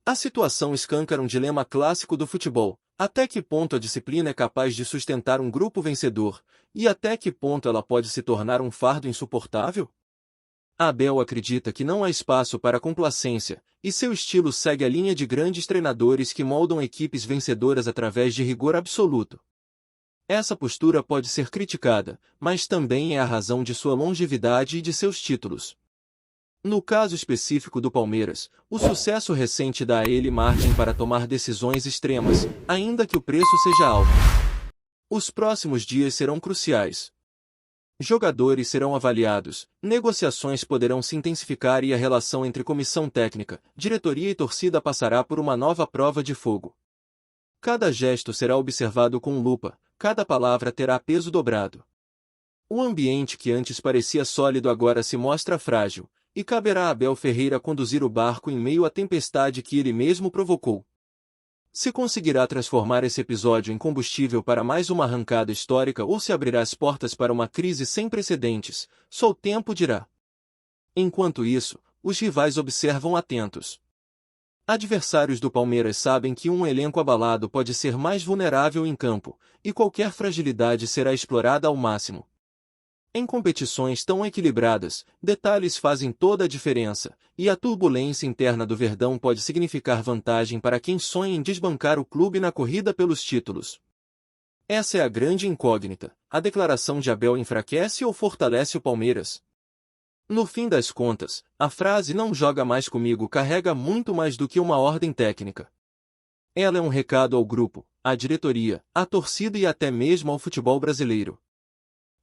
A situação escancara um dilema clássico do futebol. Até que ponto a disciplina é capaz de sustentar um grupo vencedor, e até que ponto ela pode se tornar um fardo insuportável? Abel acredita que não há espaço para complacência, e seu estilo segue a linha de grandes treinadores que moldam equipes vencedoras através de rigor absoluto. Essa postura pode ser criticada, mas também é a razão de sua longevidade e de seus títulos. No caso específico do Palmeiras, o sucesso recente dá a ele margem para tomar decisões extremas, ainda que o preço seja alto. Os próximos dias serão cruciais. Jogadores serão avaliados, negociações poderão se intensificar e a relação entre comissão técnica, diretoria e torcida passará por uma nova prova de fogo. Cada gesto será observado com lupa, cada palavra terá peso dobrado. O ambiente que antes parecia sólido agora se mostra frágil, e caberá a Abel Ferreira conduzir o barco em meio à tempestade que ele mesmo provocou. Se conseguirá transformar esse episódio em combustível para mais uma arrancada histórica ou se abrirá as portas para uma crise sem precedentes, só o tempo dirá. Enquanto isso, os rivais observam atentos. Adversários do Palmeiras sabem que um elenco abalado pode ser mais vulnerável em campo, e qualquer fragilidade será explorada ao máximo. Em competições tão equilibradas, detalhes fazem toda a diferença, e a turbulência interna do Verdão pode significar vantagem para quem sonha em desbancar o clube na corrida pelos títulos. Essa é a grande incógnita: a declaração de Abel enfraquece ou fortalece o Palmeiras? No fim das contas, a frase "não joga mais comigo" carrega muito mais do que uma ordem técnica. Ela é um recado ao grupo, à diretoria, à torcida e até mesmo ao futebol brasileiro.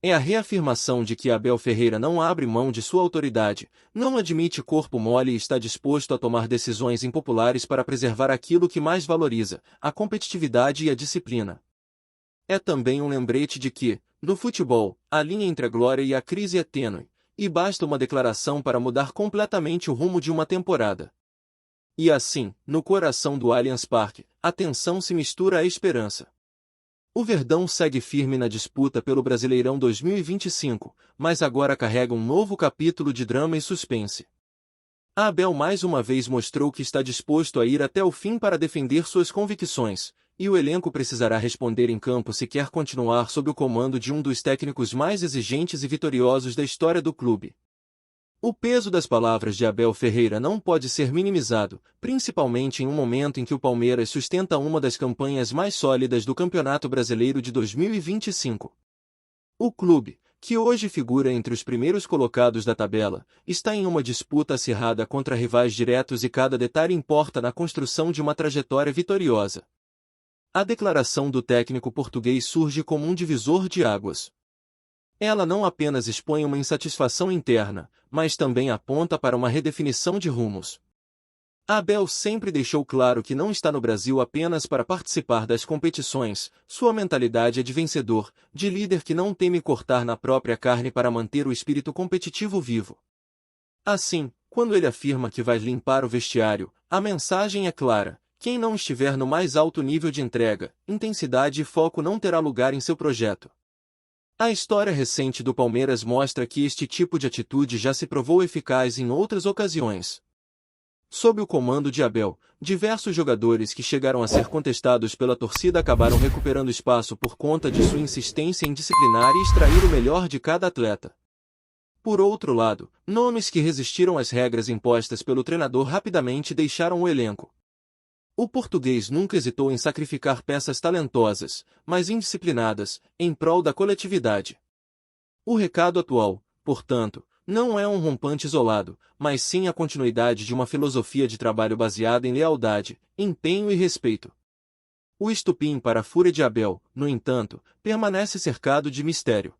É a reafirmação de que Abel Ferreira não abre mão de sua autoridade, não admite corpo mole e está disposto a tomar decisões impopulares para preservar aquilo que mais valoriza, a competitividade e a disciplina. É também um lembrete de que, no futebol, a linha entre a glória e a crise é tênue, e basta uma declaração para mudar completamente o rumo de uma temporada. E assim, no coração do Allianz Parque, a tensão se mistura à esperança. O Verdão segue firme na disputa pelo Brasileirão 2025, mas agora carrega um novo capítulo de drama e suspense. A Abel mais uma vez mostrou que está disposto a ir até o fim para defender suas convicções, e o elenco precisará responder em campo se quer continuar sob o comando de um dos técnicos mais exigentes e vitoriosos da história do clube. O peso das palavras de Abel Ferreira não pode ser minimizado, principalmente em um momento em que o Palmeiras sustenta uma das campanhas mais sólidas do Campeonato Brasileiro de 2025. O clube, que hoje figura entre os primeiros colocados da tabela, está em uma disputa acirrada contra rivais diretos e cada detalhe importa na construção de uma trajetória vitoriosa. A declaração do técnico português surge como um divisor de águas. Ela não apenas expõe uma insatisfação interna, mas também aponta para uma redefinição de rumos. Abel sempre deixou claro que não está no Brasil apenas para participar das competições, sua mentalidade é de vencedor, de líder que não teme cortar na própria carne para manter o espírito competitivo vivo. Assim, quando ele afirma que vai limpar o vestiário, a mensagem é clara: quem não estiver no mais alto nível de entrega, intensidade e foco não terá lugar em seu projeto. A história recente do Palmeiras mostra que este tipo de atitude já se provou eficaz em outras ocasiões. Sob o comando de Abel, diversos jogadores que chegaram a ser contestados pela torcida acabaram recuperando espaço por conta de sua insistência em disciplinar e extrair o melhor de cada atleta. Por outro lado, nomes que resistiram às regras impostas pelo treinador rapidamente deixaram o elenco. O português nunca hesitou em sacrificar peças talentosas, mas indisciplinadas, em prol da coletividade. O recado atual, portanto, não é um rompante isolado, mas sim a continuidade de uma filosofia de trabalho baseada em lealdade, empenho e respeito. O estupim para a fúria de Abel, no entanto, permanece cercado de mistério.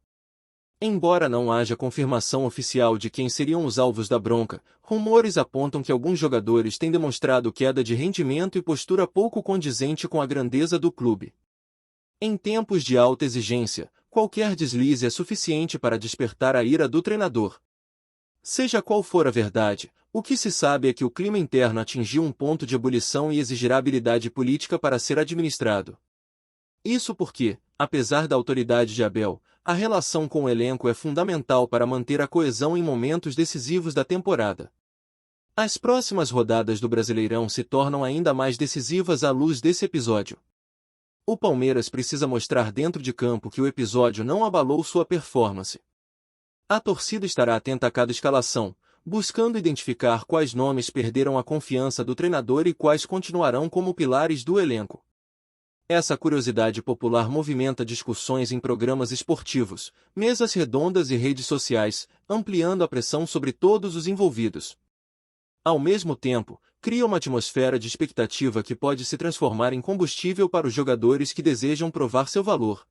Embora não haja confirmação oficial de quem seriam os alvos da bronca, rumores apontam que alguns jogadores têm demonstrado queda de rendimento e postura pouco condizente com a grandeza do clube. Em tempos de alta exigência, qualquer deslize é suficiente para despertar a ira do treinador. Seja qual for a verdade, o que se sabe é que o clima interno atingiu um ponto de ebulição e exigirá habilidade política para ser administrado. Isso porque, apesar da autoridade de Abel, a relação com o elenco é fundamental para manter a coesão em momentos decisivos da temporada. As próximas rodadas do Brasileirão se tornam ainda mais decisivas à luz desse episódio. O Palmeiras precisa mostrar dentro de campo que o episódio não abalou sua performance. A torcida estará atenta a cada escalação, buscando identificar quais nomes perderam a confiança do treinador e quais continuarão como pilares do elenco. Essa curiosidade popular movimenta discussões em programas esportivos, mesas redondas e redes sociais, ampliando a pressão sobre todos os envolvidos. Ao mesmo tempo, cria uma atmosfera de expectativa que pode se transformar em combustível para os jogadores que desejam provar seu valor.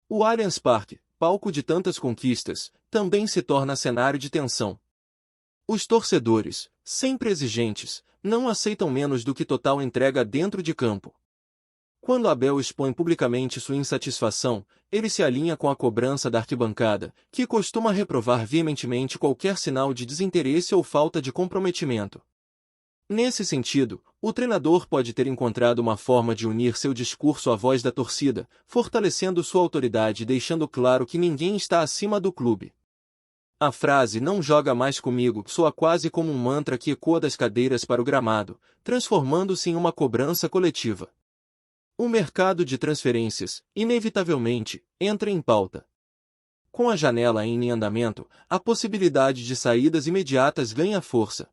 O Allianz Parque, palco de tantas conquistas, também se torna cenário de tensão. Os torcedores, sempre exigentes, não aceitam menos do que total entrega dentro de campo. Quando Abel expõe publicamente sua insatisfação, ele se alinha com a cobrança da arquibancada, que costuma reprovar veementemente qualquer sinal de desinteresse ou falta de comprometimento. Nesse sentido, o treinador pode ter encontrado uma forma de unir seu discurso à voz da torcida, fortalecendo sua autoridade e deixando claro que ninguém está acima do clube. A frase "não joga mais comigo" soa quase como um mantra que ecoa das cadeiras para o gramado, transformando-se em uma cobrança coletiva. O mercado de transferências, inevitavelmente, entra em pauta. Com a janela em andamento, a possibilidade de saídas imediatas ganha força.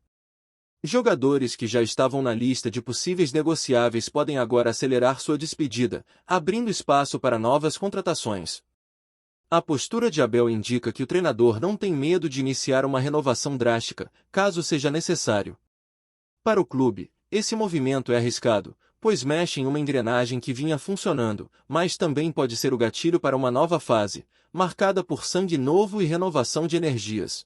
Jogadores que já estavam na lista de possíveis negociáveis podem agora acelerar sua despedida, abrindo espaço para novas contratações. A postura de Abel indica que o treinador não tem medo de iniciar uma renovação drástica, caso seja necessário. Para o clube, esse movimento é arriscado, pois mexe em uma engrenagem que vinha funcionando, mas também pode ser o gatilho para uma nova fase, marcada por sangue novo e renovação de energias.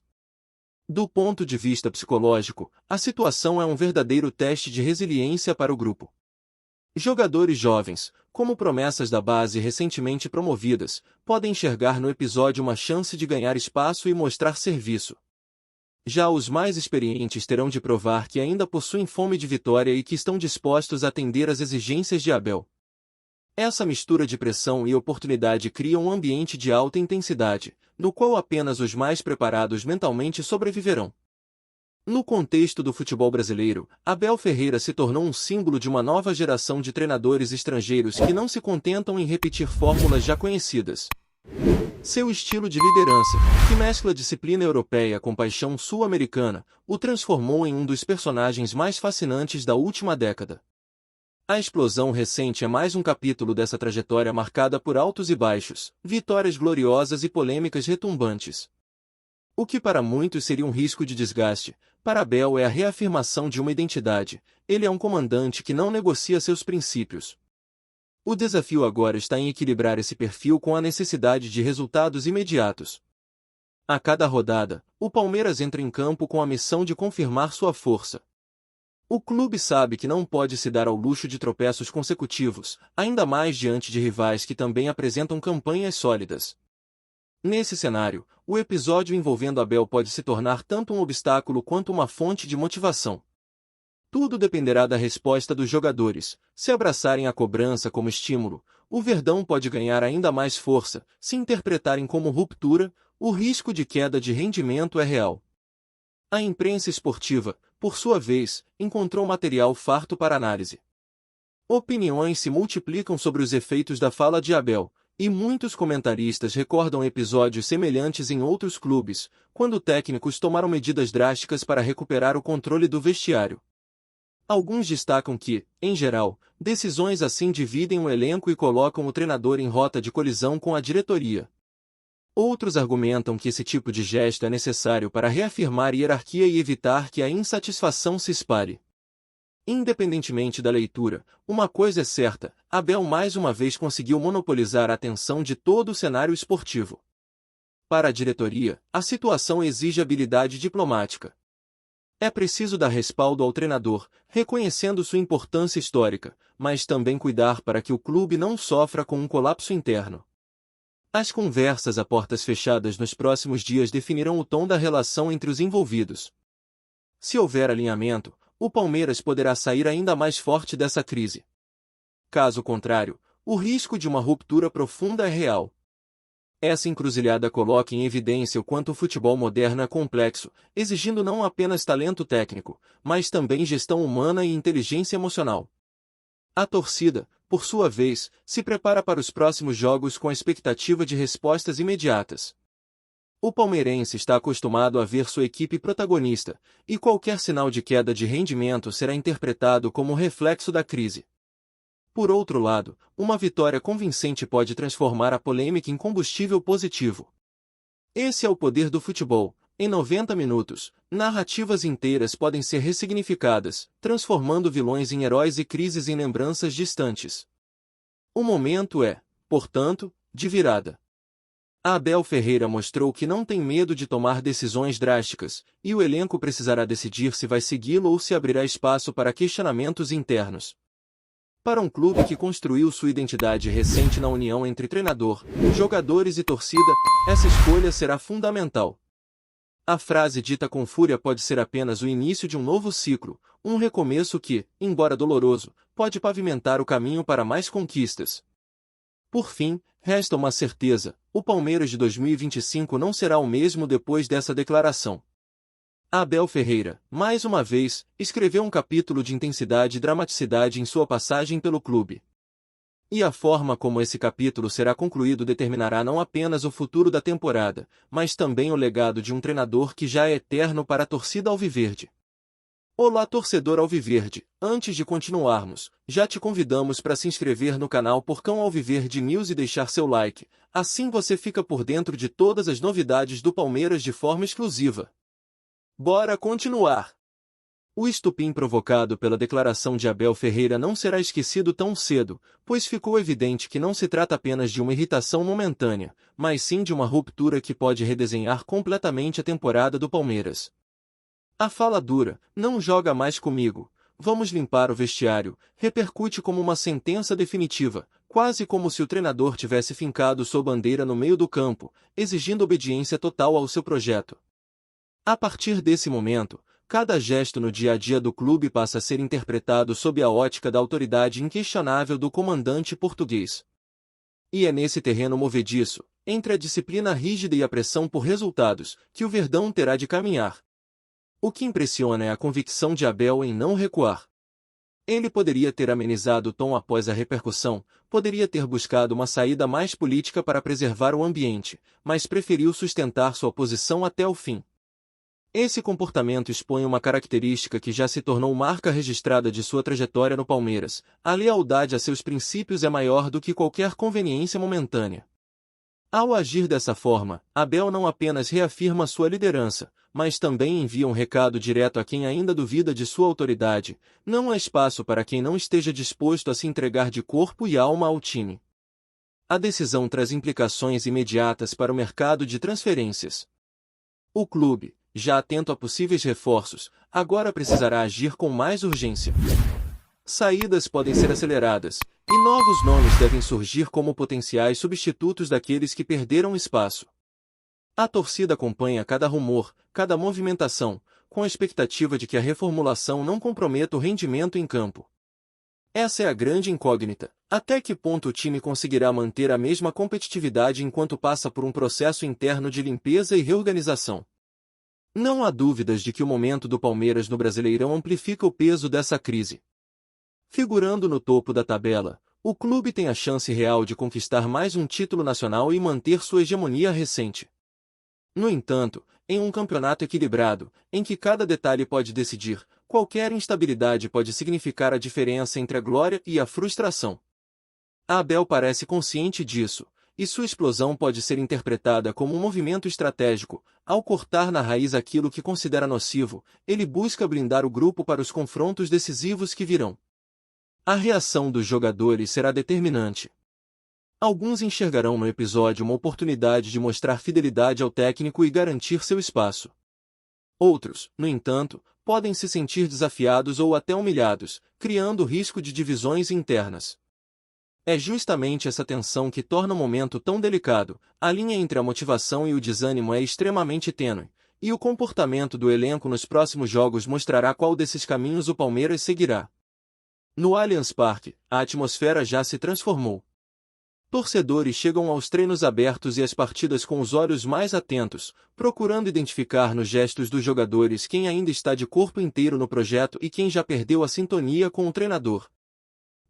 Do ponto de vista psicológico, a situação é um verdadeiro teste de resiliência para o grupo. Jogadores jovens, como promessas da base recentemente promovidas, podem enxergar no episódio uma chance de ganhar espaço e mostrar serviço. Já os mais experientes terão de provar que ainda possuem fome de vitória e que estão dispostos a atender às exigências de Abel. Essa mistura de pressão e oportunidade cria um ambiente de alta intensidade, no qual apenas os mais preparados mentalmente sobreviverão. No contexto do futebol brasileiro, Abel Ferreira se tornou um símbolo de uma nova geração de treinadores estrangeiros que não se contentam em repetir fórmulas já conhecidas. Seu estilo de liderança, que mescla disciplina europeia com paixão sul-americana, o transformou em um dos personagens mais fascinantes da última década. A explosão recente é mais um capítulo dessa trajetória marcada por altos e baixos, vitórias gloriosas e polêmicas retumbantes. O que para muitos seria um risco de desgaste, para Abel é a reafirmação de uma identidade. Ele é um comandante que não negocia seus princípios. O desafio agora está em equilibrar esse perfil com a necessidade de resultados imediatos. A cada rodada, o Palmeiras entra em campo com a missão de confirmar sua força. O clube sabe que não pode se dar ao luxo de tropeços consecutivos, ainda mais diante de rivais que também apresentam campanhas sólidas. Nesse cenário, o episódio envolvendo Abel pode se tornar tanto um obstáculo quanto uma fonte de motivação. Tudo dependerá da resposta dos jogadores. Se abraçarem a cobrança como estímulo, o Verdão pode ganhar ainda mais força. Se interpretarem como ruptura, o risco de queda de rendimento é real. A imprensa esportiva, por sua vez, encontrou material farto para análise. Opiniões se multiplicam sobre os efeitos da fala de Abel, e muitos comentaristas recordam episódios semelhantes em outros clubes, quando técnicos tomaram medidas drásticas para recuperar o controle do vestiário. Alguns destacam que, em geral, decisões assim dividem o elenco e colocam o treinador em rota de colisão com a diretoria. Outros argumentam que esse tipo de gesto é necessário para reafirmar hierarquia e evitar que a insatisfação se espalhe. Independentemente da leitura, uma coisa é certa: Abel mais uma vez conseguiu monopolizar a atenção de todo o cenário esportivo. Para a diretoria, a situação exige habilidade diplomática. É preciso dar respaldo ao treinador, reconhecendo sua importância histórica, mas também cuidar para que o clube não sofra com um colapso interno. As conversas a portas fechadas nos próximos dias definirão o tom da relação entre os envolvidos. Se houver alinhamento, o Palmeiras poderá sair ainda mais forte dessa crise. Caso contrário, o risco de uma ruptura profunda é real. Essa encruzilhada coloca em evidência o quanto o futebol moderno é complexo, exigindo não apenas talento técnico, mas também gestão humana e inteligência emocional. A torcida, por sua vez, se prepara para os próximos jogos com a expectativa de respostas imediatas. O palmeirense está acostumado a ver sua equipe protagonista, e qualquer sinal de queda de rendimento será interpretado como reflexo da crise. Por outro lado, uma vitória convincente pode transformar a polêmica em combustível positivo. Esse é o poder do futebol. Em 90 minutos, narrativas inteiras podem ser ressignificadas, transformando vilões em heróis e crises em lembranças distantes. O momento é, portanto, de virada. Abel Ferreira mostrou que não tem medo de tomar decisões drásticas, e o elenco precisará decidir se vai segui-lo ou se abrirá espaço para questionamentos internos. Para um clube que construiu sua identidade recente na união entre treinador, jogadores e torcida, essa escolha será fundamental. A frase dita com fúria pode ser apenas o início de um novo ciclo, um recomeço que, embora doloroso, pode pavimentar o caminho para mais conquistas. Por fim, resta uma certeza: o Palmeiras de 2025 não será o mesmo depois dessa declaração. Abel Ferreira, mais uma vez, escreveu um capítulo de intensidade e dramaticidade em sua passagem pelo clube. E a forma como esse capítulo será concluído determinará não apenas o futuro da temporada, mas também o legado de um treinador que já é eterno para a torcida alviverde. Olá, torcedor alviverde, antes de continuarmos, já te convidamos para se inscrever no canal Porcão Alviverde News e deixar seu like, assim você fica por dentro de todas as novidades do Palmeiras de forma exclusiva. Bora continuar! O estupim provocado pela declaração de Abel Ferreira não será esquecido tão cedo, pois ficou evidente que não se trata apenas de uma irritação momentânea, mas sim de uma ruptura que pode redesenhar completamente a temporada do Palmeiras. A fala dura, "não joga mais comigo, vamos limpar o vestiário", repercute como uma sentença definitiva, quase como se o treinador tivesse fincado sua bandeira no meio do campo, exigindo obediência total ao seu projeto. A partir desse momento, cada gesto no dia a dia do clube passa a ser interpretado sob a ótica da autoridade inquestionável do comandante português. E é nesse terreno movediço, entre a disciplina rígida e a pressão por resultados, que o Verdão terá de caminhar. O que impressiona é a convicção de Abel em não recuar. Ele poderia ter amenizado o tom após a repercussão, poderia ter buscado uma saída mais política para preservar o ambiente, mas preferiu sustentar sua posição até o fim. Esse comportamento expõe uma característica que já se tornou marca registrada de sua trajetória no Palmeiras: a lealdade a seus princípios é maior do que qualquer conveniência momentânea. Ao agir dessa forma, Abel não apenas reafirma sua liderança, mas também envia um recado direto a quem ainda duvida de sua autoridade: não há espaço para quem não esteja disposto a se entregar de corpo e alma ao time. A decisão traz implicações imediatas para o mercado de transferências. O clube, já atento a possíveis reforços, agora precisará agir com mais urgência. Saídas podem ser aceleradas, e novos nomes devem surgir como potenciais substitutos daqueles que perderam espaço. A torcida acompanha cada rumor, cada movimentação, com a expectativa de que a reformulação não comprometa o rendimento em campo. Essa é a grande incógnita: até que ponto o time conseguirá manter a mesma competitividade enquanto passa por um processo interno de limpeza e reorganização. Não há dúvidas de que o momento do Palmeiras no Brasileirão amplifica o peso dessa crise. Figurando no topo da tabela, o clube tem a chance real de conquistar mais um título nacional e manter sua hegemonia recente. No entanto, em um campeonato equilibrado, em que cada detalhe pode decidir, qualquer instabilidade pode significar a diferença entre a glória e a frustração. Abel parece consciente disso, e sua explosão pode ser interpretada como um movimento estratégico. Ao cortar na raiz aquilo que considera nocivo, ele busca blindar o grupo para os confrontos decisivos que virão. A reação dos jogadores será determinante. Alguns enxergarão no episódio uma oportunidade de mostrar fidelidade ao técnico e garantir seu espaço. Outros, no entanto, podem se sentir desafiados ou até humilhados, criando risco de divisões internas. É justamente essa tensão que torna o momento tão delicado. A linha entre a motivação e o desânimo é extremamente tênue, e o comportamento do elenco nos próximos jogos mostrará qual desses caminhos o Palmeiras seguirá. No Allianz Parque, a atmosfera já se transformou. Torcedores chegam aos treinos abertos e às partidas com os olhos mais atentos, procurando identificar nos gestos dos jogadores quem ainda está de corpo inteiro no projeto e quem já perdeu a sintonia com o treinador.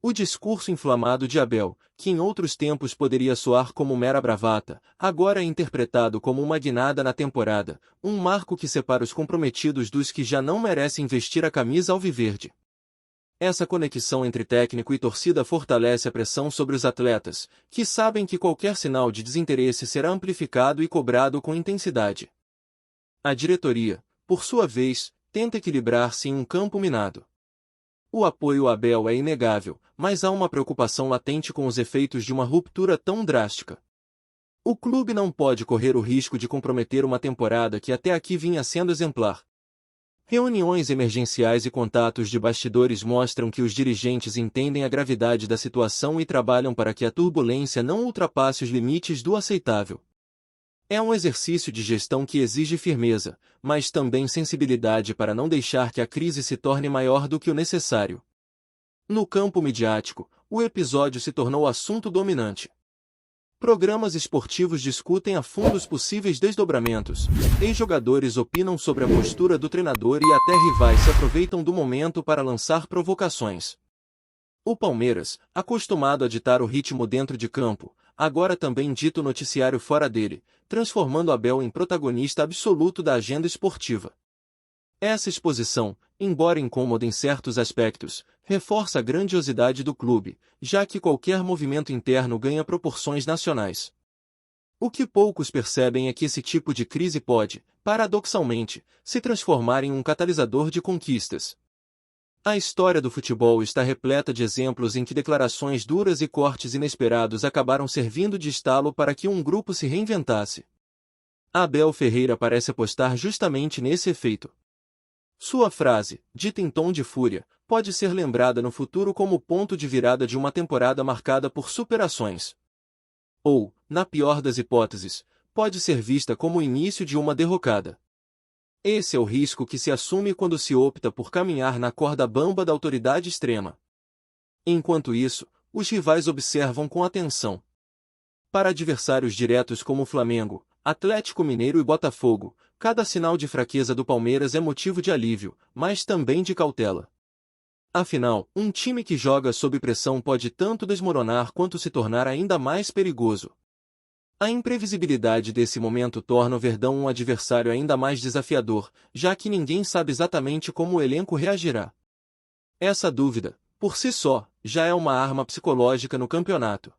O discurso inflamado de Abel, que em outros tempos poderia soar como mera bravata, agora é interpretado como uma guinada na temporada, um marco que separa os comprometidos dos que já não merecem vestir a camisa alviverde. Essa conexão entre técnico e torcida fortalece a pressão sobre os atletas, que sabem que qualquer sinal de desinteresse será amplificado e cobrado com intensidade. A diretoria, por sua vez, tenta equilibrar-se em um campo minado. O apoio a Abel é inegável, mas há uma preocupação latente com os efeitos de uma ruptura tão drástica. O clube não pode correr o risco de comprometer uma temporada que até aqui vinha sendo exemplar. Reuniões emergenciais e contatos de bastidores mostram que os dirigentes entendem a gravidade da situação e trabalham para que a turbulência não ultrapasse os limites do aceitável. É um exercício de gestão que exige firmeza, mas também sensibilidade para não deixar que a crise se torne maior do que o necessário. No campo midiático, o episódio se tornou assunto dominante. Programas esportivos discutem a fundo os possíveis desdobramentos, ex-jogadores opinam sobre a postura do treinador e até rivais se aproveitam do momento para lançar provocações. O Palmeiras, acostumado a ditar o ritmo dentro de campo, agora também dita o noticiário fora dele, transformando Abel em protagonista absoluto da agenda esportiva. Essa exposição, embora incômoda em certos aspectos, reforça a grandiosidade do clube, já que qualquer movimento interno ganha proporções nacionais. O que poucos percebem é que esse tipo de crise pode, paradoxalmente, se transformar em um catalisador de conquistas. A história do futebol está repleta de exemplos em que declarações duras e cortes inesperados acabaram servindo de estalo para que um grupo se reinventasse. Abel Ferreira parece apostar justamente nesse efeito. Sua frase, dita em tom de fúria, pode ser lembrada no futuro como ponto de virada de uma temporada marcada por superações. Ou, na pior das hipóteses, pode ser vista como o início de uma derrocada. Esse é o risco que se assume quando se opta por caminhar na corda bamba da autoridade extrema. Enquanto isso, os rivais observam com atenção. Para adversários diretos como o Flamengo, Atlético Mineiro e Botafogo, cada sinal de fraqueza do Palmeiras é motivo de alívio, mas também de cautela. Afinal, um time que joga sob pressão pode tanto desmoronar quanto se tornar ainda mais perigoso. A imprevisibilidade desse momento torna o Verdão um adversário ainda mais desafiador, já que ninguém sabe exatamente como o elenco reagirá. Essa dúvida, por si só, já é uma arma psicológica no campeonato.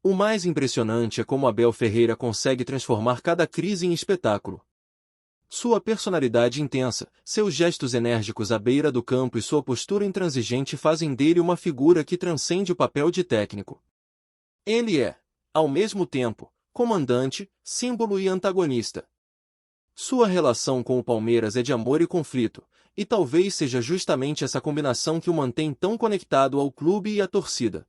O mais impressionante é como Abel Ferreira consegue transformar cada crise em espetáculo. Sua personalidade intensa, seus gestos enérgicos à beira do campo e sua postura intransigente fazem dele uma figura que transcende o papel de técnico. Ele é, ao mesmo tempo, comandante, símbolo e antagonista. Sua relação com o Palmeiras é de amor e conflito, e talvez seja justamente essa combinação que o mantém tão conectado ao clube e à torcida.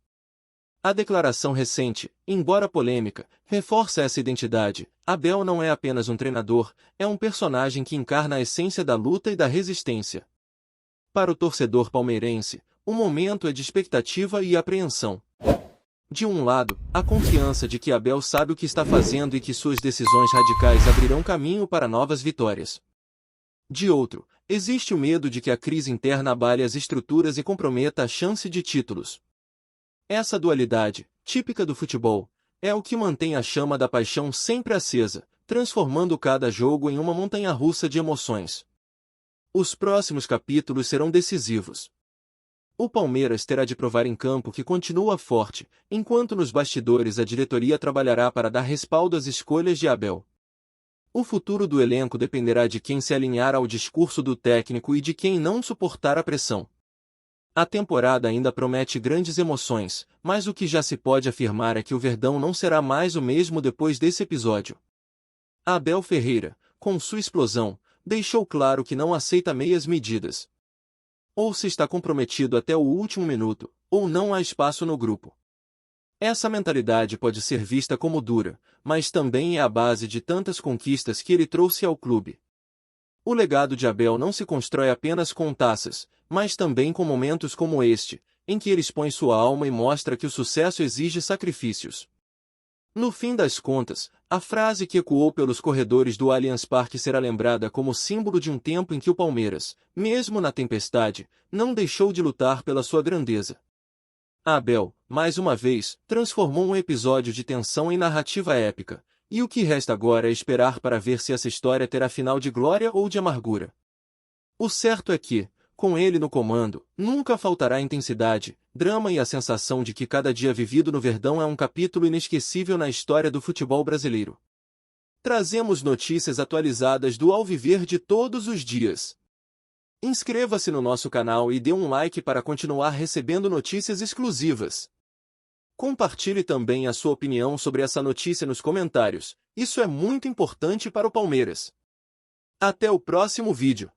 A declaração recente, embora polêmica, reforça essa identidade. Abel não é apenas um treinador, é um personagem que encarna a essência da luta e da resistência. Para o torcedor palmeirense, o momento é de expectativa e apreensão. De um lado, a confiança de que Abel sabe o que está fazendo e que suas decisões radicais abrirão caminho para novas vitórias. De outro, existe o medo de que a crise interna abale as estruturas e comprometa a chance de títulos. Essa dualidade, típica do futebol, é o que mantém a chama da paixão sempre acesa, transformando cada jogo em uma montanha-russa de emoções. Os próximos capítulos serão decisivos. O Palmeiras terá de provar em campo que continua forte, enquanto nos bastidores a diretoria trabalhará para dar respaldo às escolhas de Abel. O futuro do elenco dependerá de quem se alinhar ao discurso do técnico e de quem não suportar a pressão. A temporada ainda promete grandes emoções, mas o que já se pode afirmar é que o Verdão não será mais o mesmo depois desse episódio. Abel Ferreira, com sua explosão, deixou claro que não aceita meias medidas. Ou se está comprometido até o último minuto, ou não há espaço no grupo. Essa mentalidade pode ser vista como dura, mas também é a base de tantas conquistas que ele trouxe ao clube. O legado de Abel não se constrói apenas com taças, mas também com momentos como este, em que ele expõe sua alma e mostra que o sucesso exige sacrifícios. No fim das contas, a frase que ecoou pelos corredores do Allianz Parque será lembrada como símbolo de um tempo em que o Palmeiras, mesmo na tempestade, não deixou de lutar pela sua grandeza. Abel, mais uma vez, transformou um episódio de tensão em narrativa épica, e o que resta agora é esperar para ver se essa história terá final de glória ou de amargura. O certo é que, com ele no comando, nunca faltará intensidade, drama e a sensação de que cada dia vivido no Verdão é um capítulo inesquecível na história do futebol brasileiro. Trazemos notícias atualizadas do Alviverde todos os dias. Inscreva-se no nosso canal e dê um like para continuar recebendo notícias exclusivas. Compartilhe também a sua opinião sobre essa notícia nos comentários, isso é muito importante para o Palmeiras. Até o próximo vídeo.